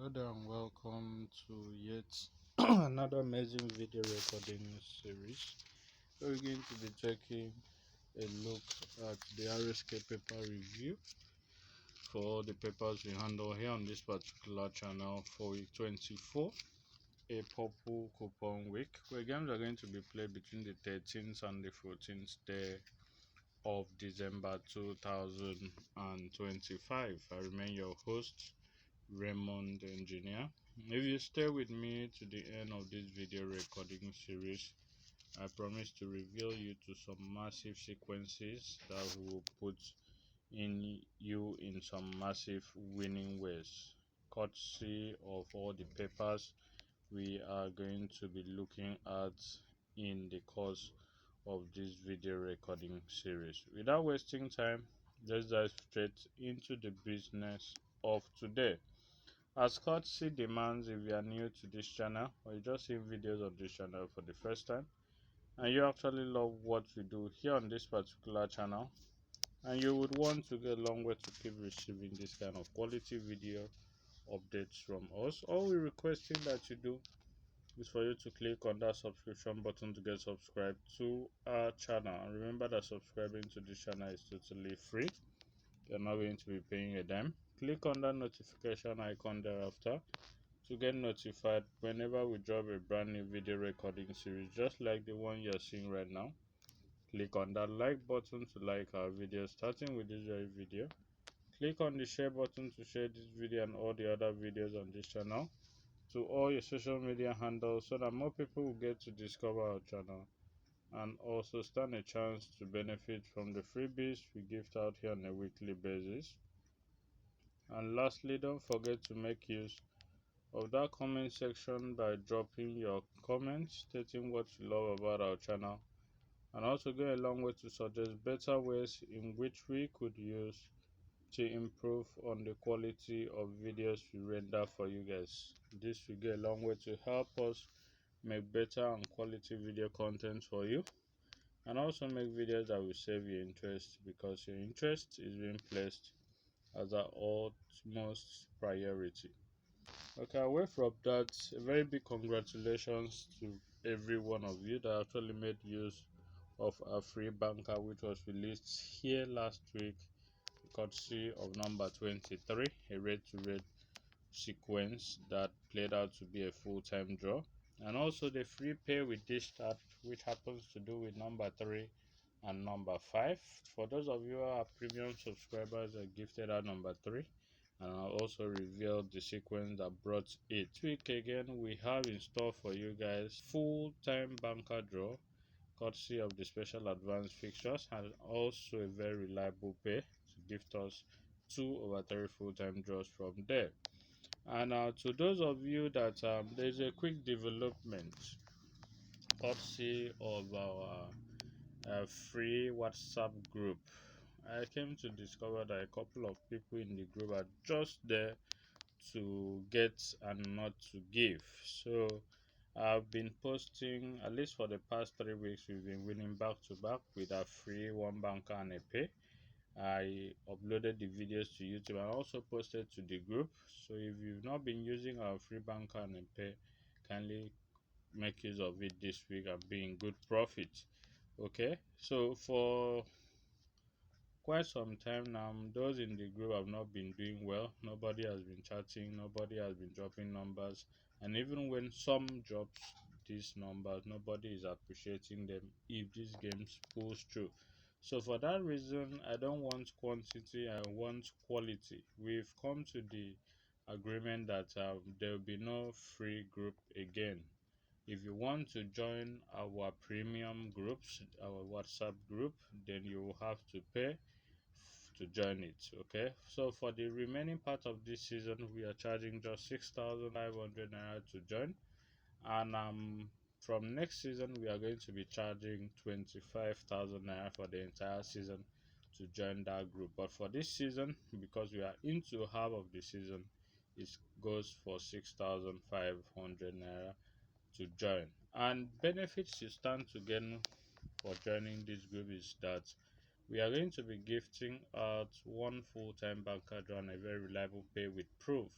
Hello there and welcome to yet another amazing video recording series. We're going to be taking a look at the RSK paper review for all the papers we handle here on this particular channel for week 24, a purple coupon week, where games are going to be played between the 13th and the 14th day of December 2025. I remain your host, Raymond Engineer. If you stay with me to the end of this video recording series, I promise to reveal you to some massive sequences that will put you in some massive winning ways, courtesy of all the papers we are going to be looking at in the course of this video recording series. Without wasting time, let's dive straight into the business of today. As courtesy demands, if you are new to this channel or you just see videos on this channel for the first time and you actually love what we do here on this particular channel and you would want to get a long way to keep receiving this kind of quality video updates from us, all we're requesting that you do is for you to click on that subscription button to get subscribed to our channel. And remember that subscribing to this channel is totally free. You're not going to be paying a dime. Click on that notification icon thereafter to get notified whenever we drop a brand new video recording series just like the one you're seeing right now. Click on that like button to like our video starting with this very video. Click on the share button to share this video and all the other videos on this channel to all your social media handles so that more people will get to discover our channel and also stand a chance to benefit from the freebies we gift out here on a weekly basis. And lastly, don't forget to make use of that comment section by dropping your comments stating what you love about our channel, and also go a long way to suggest better ways in which we could use to improve on the quality of videos we render for you guys. This will go a long way to help us make better and quality video content for you, and also make videos that will save your interest, because your interest is being placed as our utmost priority. Okay, away from that, a very big congratulations to every one of you that actually made use of our free banker, which was released here last week, courtesy of number 23, a red to red sequence that played out to be a full-time draw, and also the free pay with dish start, which happens to do with number 3 and number 5. For those of you who are premium subscribers, I gifted out number 3, and I'll also reveal the sequence that brought it. This week again, we have in store for you guys full-time banker draw, courtesy of the special advanced fixtures, and also a very reliable pay to gift us 2/3 full-time draws from there. And to those of you that there's a quick development courtesy of our free WhatsApp group. I came to discover that a couple of people in the group are just there to get and not to give. So I've been posting, at least for the past 3 weeks, we've been winning back to back with a free one banker and a pay. I uploaded the videos to YouTube and also posted to the group. So if you've not been using our free banker and pay, kindly make use of it this week and be in good profit. Okay, so for quite some time now, those in the group have not been doing well. Nobody has been chatting, nobody has been dropping numbers, and even when some drops these numbers, nobody is appreciating them if these games pulls through. So for that reason, I don't want quantity, I want quality. We've come to the agreement that there will be no free group again. If you want to join our premium groups, our WhatsApp group, then you will have to pay to join it. Okay, so for the remaining part of this season, we are charging just 6,500 naira to join, and from next season we are going to be charging 25,000 naira for the entire season to join that group. But for this season, because we are into half of the season, it goes for 6,500 naira to join. And benefits you stand to gain for joining this group is that we are going to be gifting out one full-time banker draw and a very reliable pay with proof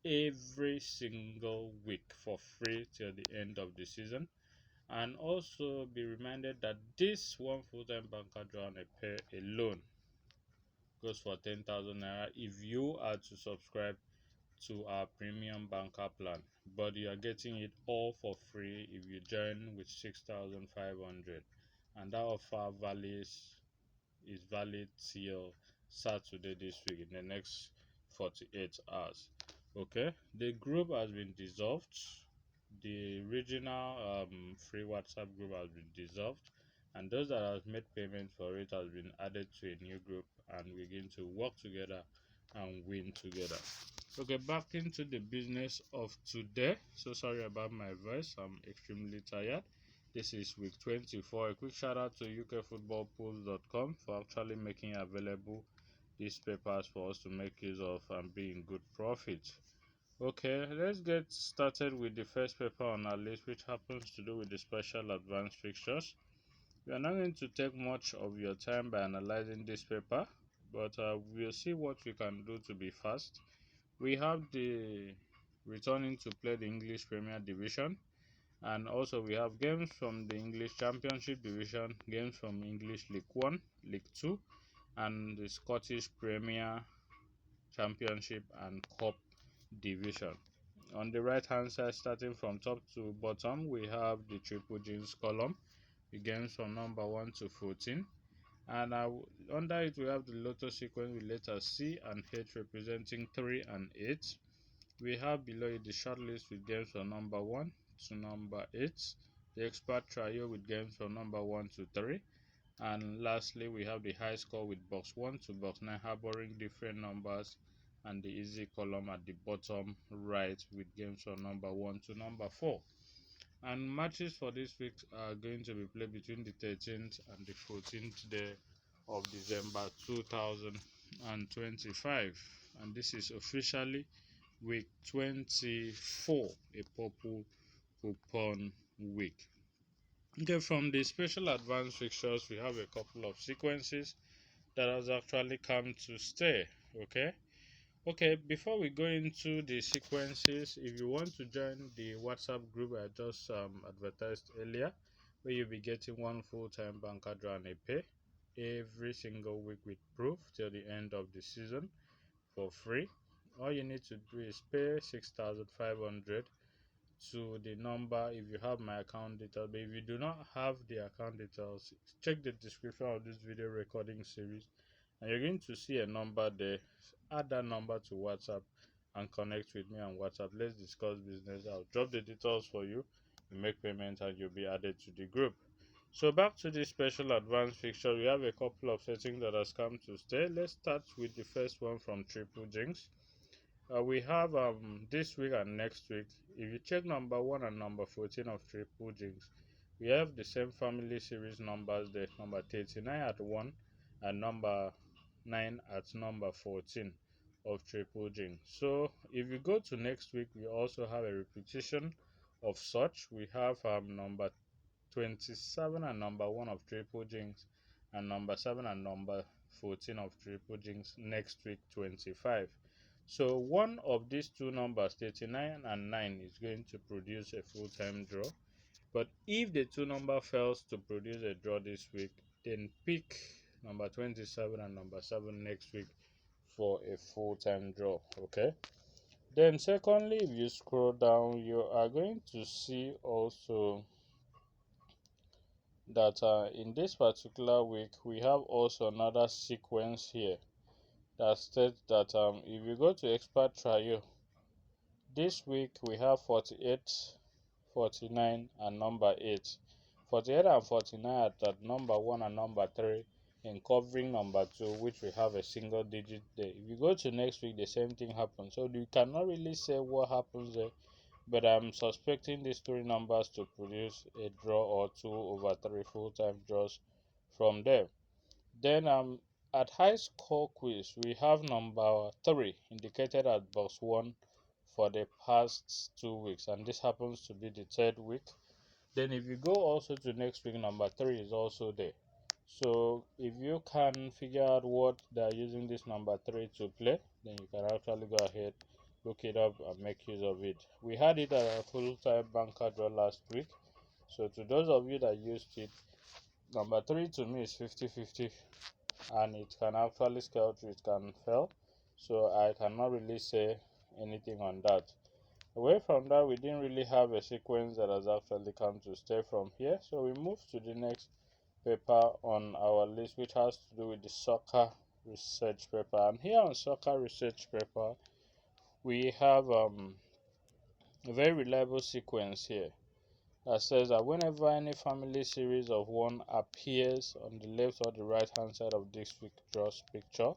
every single week for free till the end of the season. And also be reminded that this one full-time banker draw and a pair alone goes for 10,000 naira if you are to subscribe to our premium banker plan, but you are getting it all for free if you join with 6,500, and that offer is valid till Saturday this week in the next 48 hours. Okay, the group has been dissolved. The regional free WhatsApp group has been dissolved, and those that have made payment for it has been added to a new group, and we're going to work together and win together. Okay, back into the business of today. So sorry about my voice, I'm extremely tired. This is week 24. A quick shout out to ukfootballpools.com for actually making available these papers for us to make use of and be in good profit. Okay, let's get started with the first paper on our list, which happens to do with the special advanced fixtures. We are not going to take much of your time by analyzing this paper, but we'll see what we can do to be fast. We have the returning to play the English Premier Division, and also we have games from the English Championship Division, games from English League 1, League 2, and the Scottish Premier Championship and Cup Division. On the right hand side, starting from top to bottom, we have the Triple G's column, the games from number 1 to 14, and under it we have the Lotto sequence with letters C and H representing 3 and 8. We have below it the short list with games from number 1 to number 8, the expert trio with games from number 1 to 3, and lastly we have the high score with box 1 to box 9 harboring different numbers, and the easy column at the bottom right with games from number 1 to number 4. And matches for this week are going to be played between the 13th and the 14th day of December 2025, and this is officially week 24, a purple coupon week. Okay, from the special advanced fixtures, we have a couple of sequences that has actually come to stay. Okay, before we go into the sequences, if you want to join the WhatsApp group I just advertised earlier, where you'll be getting one full-time banker draw and a pay every single week with proof till the end of the season for free, all you need to do is pay 6,500 to the number if you have my account details. But if you do not have the account details, check the description of this video recording series and you're going to see a number there. Add that number to WhatsApp and connect with me on WhatsApp. Let's discuss business. I'll drop the details for you. You make payment and you'll be added to the group. So back to the special advanced fixture, we have a couple of settings that has come to stay. Let's start with the first one from Triple Jinx. We have this week and next week. If you check number 1 and number 14 of Triple Jinx, we have the same family series numbers there, number 39 at 1 and number 9 at number 14 of Triple Jinx. So if you go to next week, we also have a repetition of such. We have number 27 and number 1 of Triple Jinx, and number 7 and number 14 of Triple Jinx next week 25. So one of these two numbers, 39 and 9, is going to produce a full-time draw. But if the two number fails to produce a draw this week, then pick number 27 and number 7 next week for a full-time draw. Okay. Then secondly, if you scroll down, you are going to see also that in this particular week we have also another sequence here that states that if you go to expert trio, this week we have 48, 49 and number 8. 48 and 49 at number 1 and number 3 in covering number 2, which we have a single digit there. If you go to next week, the same thing happens. So you cannot really say what happens there, but I'm suspecting these three numbers to produce a draw or 2 over 3 full-time draws from there. Then at high score quiz, we have number 3 indicated at box 1 for the past 2 weeks, and this happens to be the third week. Then if you go also to next week, number 3 is also there. So if you can figure out what they're using this number 3 to play, then you can actually go ahead look it up and make use of it. We had it at a full-time banker draw last week, so to those of you that used it, number 3 to me is 50-50, and it can actually scale through, it can fail, so I cannot really say anything on that. Away from that, we didn't really have a sequence that has actually come to stay from here, so we move to the next paper on our list, which has to do with the soccer research paper. And here on soccer research paper, we have a very reliable sequence here that says that whenever any family series of 1 appears on the left or the right hand side of this week draws picture,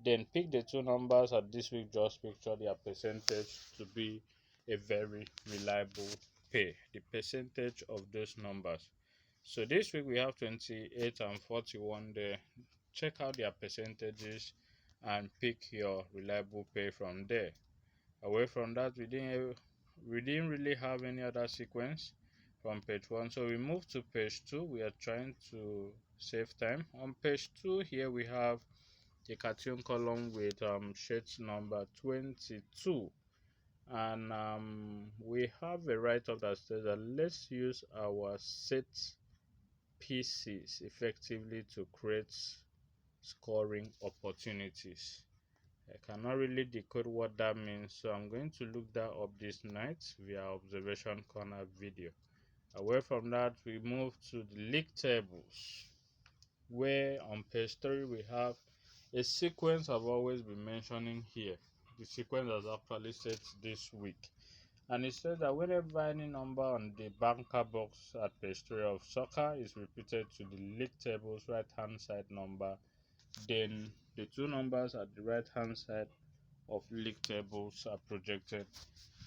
then pick the 2 numbers at this week draws picture, their percentage to be a very reliable pair, the percentage of those numbers. So this week we have 28 and 41 there. Check out their percentages and pick your reliable pair from there. Away from that, we didn't really have any other sequence from page 1, so we move to page 2. We are trying to save time. On page 2 here we have a cartoon column with sheet number 22, and we have a write-up that says that let's use our set pieces effectively to create scoring opportunities. I cannot really decode what that means, so I'm going to look that up this night via observation corner video. Away from that, we move to the league tables, where on page 3 we have a sequence I've always been mentioning here. The sequence has actually set this week, and it says that whenever any number on the banker box at page 3 of soccer is repeated to the league tables right hand side number, then the 2 numbers at the right hand side of league tables are projected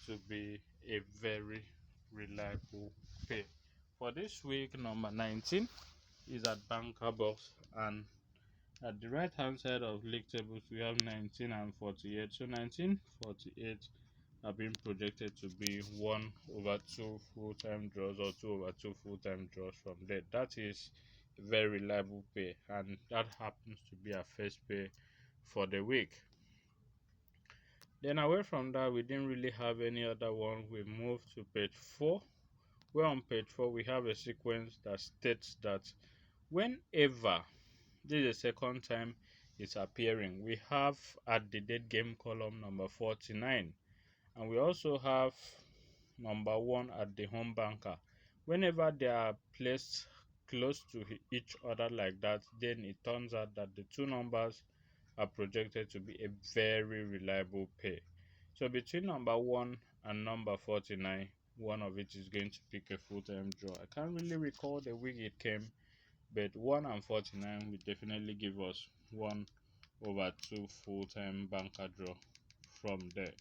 to be a very reliable pair. For this week, number 19 is at banker box, and at the right hand side of league tables we have 19 and 48. So 19, 48 are being projected to be 1/2 full-time draws or 2/2 full-time draws from there. That is a very reliable pair, and that happens to be our first pair for the week. Then away from that, we didn't really have any other one. We move to page 4, where on page 4 we have a sequence that states that whenever, this is the second time it's appearing, we have at the dead game column number 49, and we also have number 1 at the home banker. Whenever they are placed close to each other like that, then it turns out that the 2 numbers are projected to be a very reliable pair. So between number 1 and number 49, one of it is going to pick a full-time draw. I can't really recall the week it came, but 1 and 49 will definitely give us 1/2 full-time banker draw from there.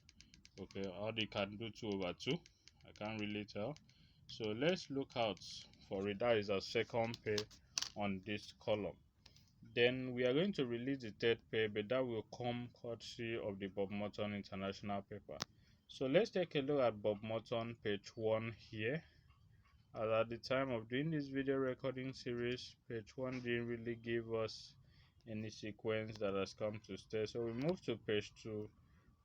Okay, or they can do 2/2. I can't really tell. So let's look out for it. That is our second pair on this column. Then we are going to release the third pair, but that will come courtesy of the Bob Morton International paper. So let's take a look at Bob Morton page 1 here. As at the time of doing this video recording series, page 1 didn't really give us any sequence that has come to stay. So we move to page 2,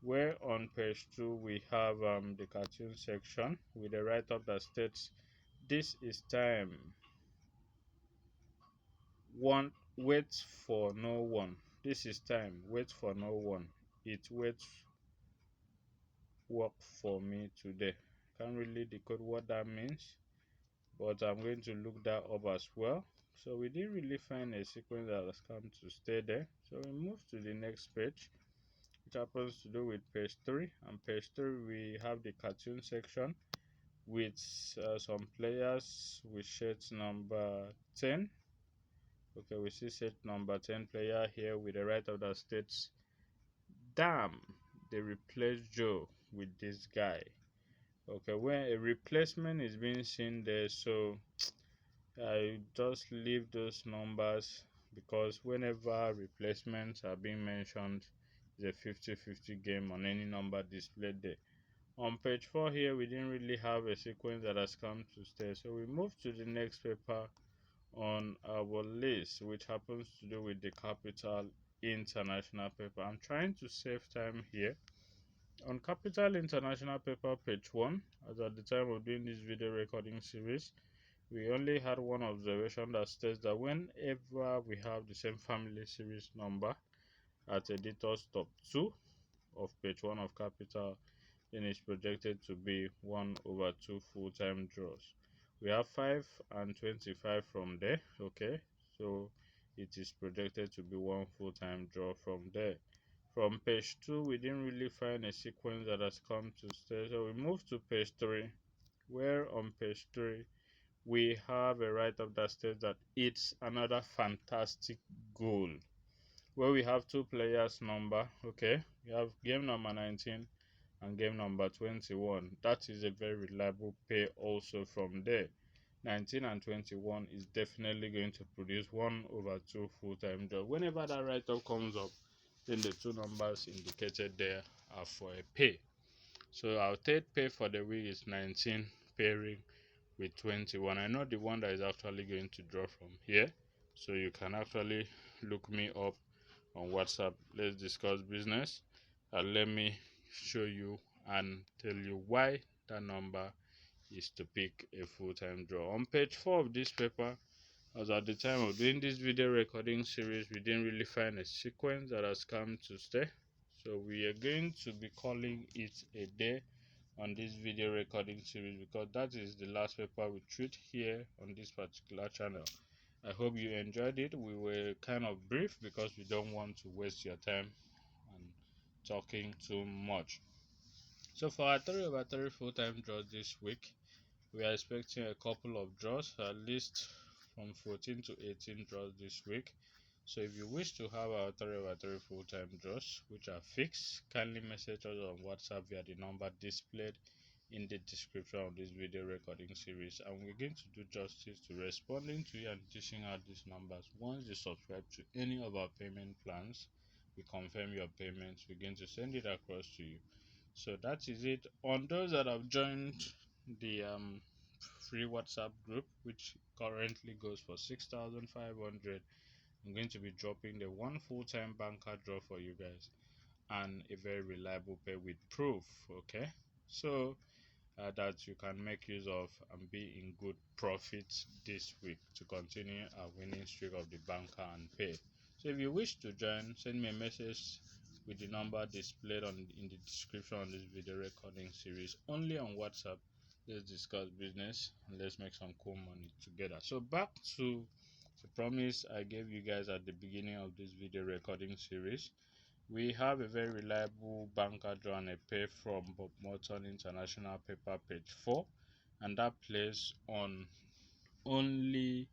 where on page 2 we have the cartoon section with a write-up that states, "This is time. One waits for no one. This is time. Wait for no one. It waits work for me today." Can't really decode what that means, but I'm going to look that up as well. So we didn't really find a sequence that has come to stay there. So we move to the next page, which happens to do with page 3. On page 3 we have the cartoon section with some players with shirts number 10. Okay, we see set number 10 player here with a write-up that states, "Damn, they replaced Joe with this guy." Okay, when a replacement is being seen there, so I just leave those numbers, because whenever replacements are being mentioned, it's a 50-50 game on any number displayed there. On page 4 here, we didn't really have a sequence that has come to stay, so we move to the next paper on our list, which happens to do with the Capital International paper. I'm trying to save time here, On Capital International Paper page 1, as at the time of doing this video recording series, we only had one observation that states that whenever we have the same family series number at editor's top 2 of page 1 of Capital, then it's projected to be 1 over 2 full-time draws. We have 5 and 25 from there, okay, so it is projected to be 1 full-time draw from there. From page 2, we didn't really find a sequence that has come to stay, so we move to page 3, where on page 3 we have a write-up that states that it's another fantastic goal, where we have two players number, okay, we have game number 19 and game number 21. That is a very reliable pay also from there. 19 and 21 is definitely going to produce 1 over 2 full-time job. Whenever that write-up comes up, then the two numbers indicated there are for a pay. So our third pay for the week is 19 pairing with 21. I know the one that is actually going to draw from here, so you can actually look me up on WhatsApp. Let's discuss business, and let me show you and tell you why that number is to pick a full-time draw. On page 4 of this paper, as at the time of doing this video recording series, we didn't really find a sequence that has come to stay, so we are going to be calling it a day on this video recording series, because that is the last paper we treat here on this particular channel. I hope you enjoyed it. We were kind of brief because we don't want to waste your time and talking too much. So for our 3 over 3 full-time draws this week, we are expecting a couple of draws, at least from 14 to 18 draws this week. So if you wish to have our 3 over 3 full-time draws, which are fixed, kindly message us on WhatsApp via the number displayed in the description of this video recording series, and we're going to do justice to responding to you and teaching out these numbers. Once you subscribe to any of our payment plans, we confirm your payments, we're going to send it across to you. So that is it. On those that have joined the free WhatsApp group, which currently goes for 6,500, I'm going to be dropping the one full-time banker draw for you guys and a very reliable pay with proof, okay, so that you can make use of and be in good profits this week to continue our winning streak of the banker and pay. So if you wish to join, send me a message with the number displayed in the description of this video recording series, only on WhatsApp. Let's discuss business and let's make some cool money together. So back to the promise I gave you guys at the beginning of this video recording series. We have a very reliable banker draw and a pay from Bob Morton International Paper page 4, and that plays on only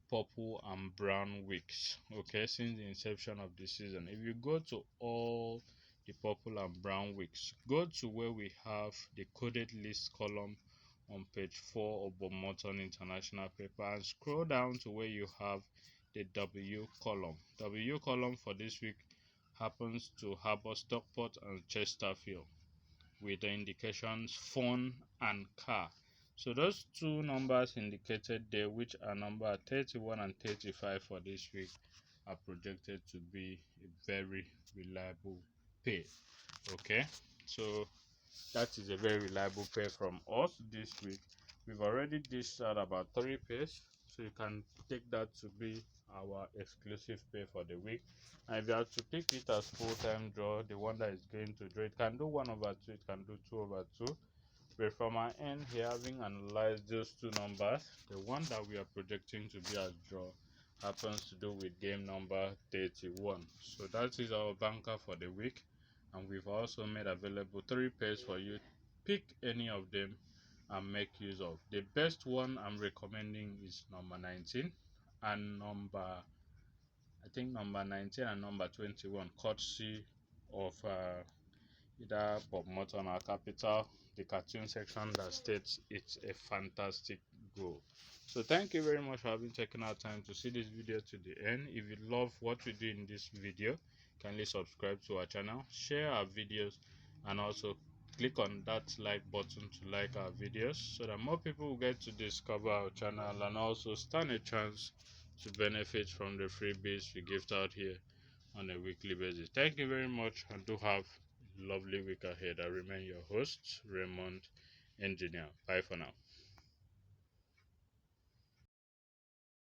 purple and brown wicks, okay, since the inception of the season. If you go to all the purple and brown wicks, go to where we have the coded list column on page 4 of Bob Morton International Paper, and scroll down to where you have the W column. W column for this week happens to Harbour, Stockport and Chesterfield, with the indications phone and car. So those two numbers indicated there, which are number 31 and 35 for this week, are projected to be a very reliable pay, okay, so that is a very reliable pay from us this week. We've already dished out about 3 pays, so you can take that to be our exclusive pay for the week. And if you have to pick it as full-time draw, the one that is going to draw, it can do 1 over 2, it can do 2 over 2. But from our end here, having analyzed those two numbers, the one that we are projecting to be as draw happens to do with game number 31. So that is our banker for the week, and we've also made available 3 pairs for you. Pick any of them and make use of. The best one I'm recommending is number 19 and number 19 and number 21, courtesy of either Bob Morton or Capital, the cartoon section that states it's a fantastic goal. So thank you very much for having taken our time to see this video to the end. If you love what we do in this video, kindly subscribe to our channel, share our videos, and also click on that like button to like our videos so that more people will get to discover our channel and also stand a chance to benefit from the freebies we gift out here on a weekly basis. Thank you very much, and do have lovely week ahead. I remain your host, Raymond Engineer. Bye for now.